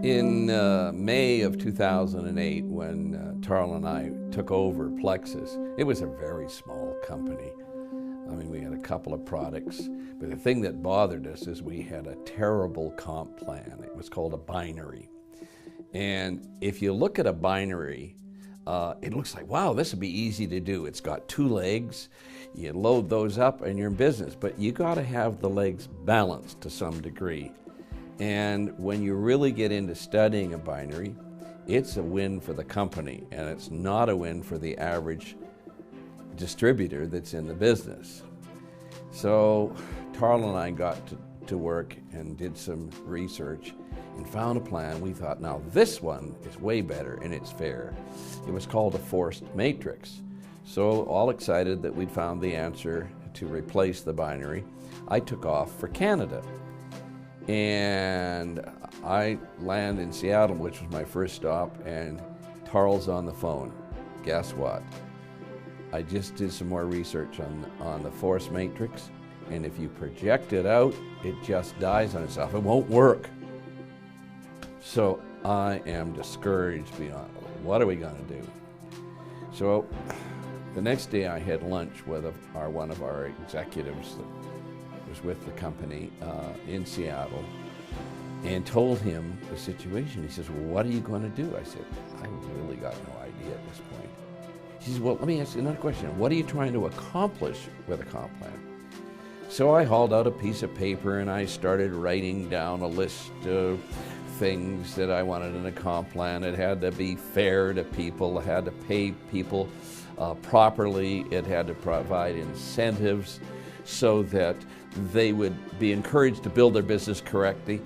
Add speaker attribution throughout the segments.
Speaker 1: In May of 2008, when Tarl and I took over Plexus, it was a very small company. I mean, we had a couple of products, but the thing that bothered us is we had a terrible comp plan. It was called a binary. And if you look at a binary, it looks like, wow, this would be easy to do. It's got two legs, you load those up and you're in business, but you got to have the legs balanced to some degree. And when you really get into studying a binary, it's a win for the company, and it's not a win for the average distributor that's in the business. So Tarl and I got to work and did some research and found a plan. We thought, now this one is way better and it's fair. It was called a forced matrix. So all excited that we'd found the answer to replace the binary, I took off for Canada. And I land in Seattle, which was my first stop, and Tarl's on the phone. Guess what? I just did some more research on the force matrix, and if you project it out, it just dies on itself. It won't work. So I am discouraged beyond, what are we going to do? So the next day I had lunch with one of our executives that was with the company in Seattle, and told him the situation. He says, well, what are you going to do? I said, I really got no idea at this point. He says, well, let me ask you another question. What are you trying to accomplish with a comp plan? So I hauled out a piece of paper and I started writing down a list of things that I wanted in a comp plan. It had to be fair to people. It had to pay people properly. It had to provide incentives so that they would be encouraged to build their business correctly.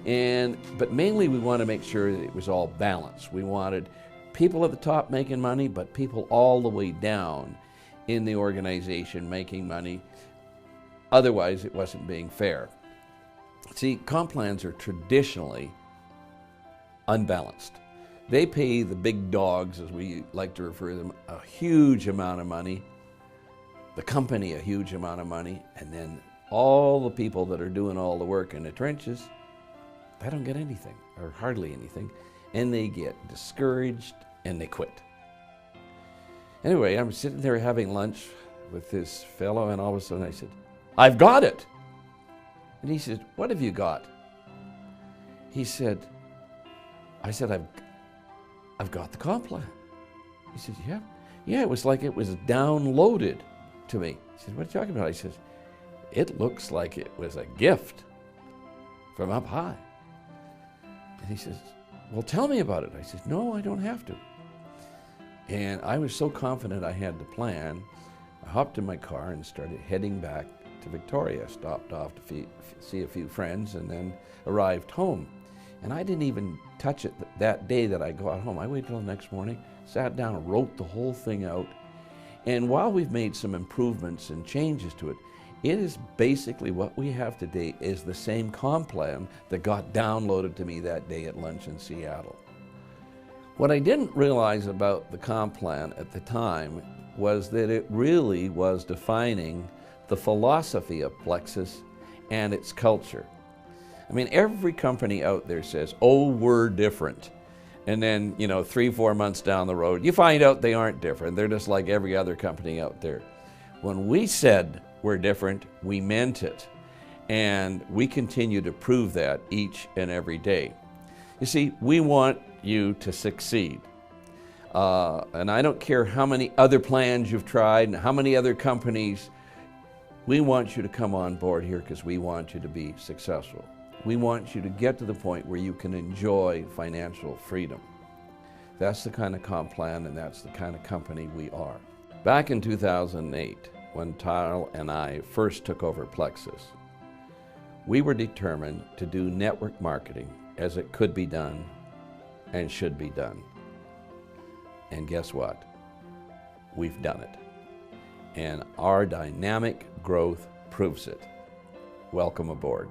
Speaker 1: But mainly we want to make sure that it was all balanced. We wanted people at the top making money, but people all the way down in the organization making money. Otherwise, it wasn't being fair. See, comp plans are traditionally unbalanced. They pay the big dogs, as we like to refer to them, a huge amount of money, the company a huge amount of money, and then all the people that are doing all the work in the trenches, they don't get anything, or hardly anything, and they get discouraged and they quit. Anyway, I'm sitting there having lunch with this fellow, and all of a sudden I said, I've got it. And he said, what have you got? He said, I said, I've got the comp plan. He said, yeah. Yeah, it was like it was downloaded to me. He said, what are you talking about? I said, it looks like it was a gift from up high. And he says, well, tell me about it. I said, no, I don't have to. And I was so confident I had the plan, I hopped in my car and started heading back to Victoria. Stopped off to see a few friends and then arrived home. And I didn't even touch it that day that I got home. I waited till the next morning, sat down and wrote the whole thing out. And while we've made some improvements and changes to it, it is basically what we have today is the same comp plan that got downloaded to me that day at lunch in Seattle. What I didn't realize about the comp plan at the time was that it really was defining the philosophy of Plexus and its culture. I mean, every company out there says, oh, we're different. And then, 3-4 months down the road, you find out they aren't different. They're just like every other company out there. When we said we're different, we meant it. And we continue to prove that each and every day. You see, we want you to succeed. And I don't care how many other plans you've tried and how many other companies, we want you to come on board here because we want you to be successful. We want you to get to the point where you can enjoy financial freedom. That's the kind of comp plan and that's the kind of company we are. Back in 2008, when Tarl and I first took over Plexus, we were determined to do network marketing as it could be done and should be done. And guess what? We've done it. And our dynamic growth proves it. Welcome aboard.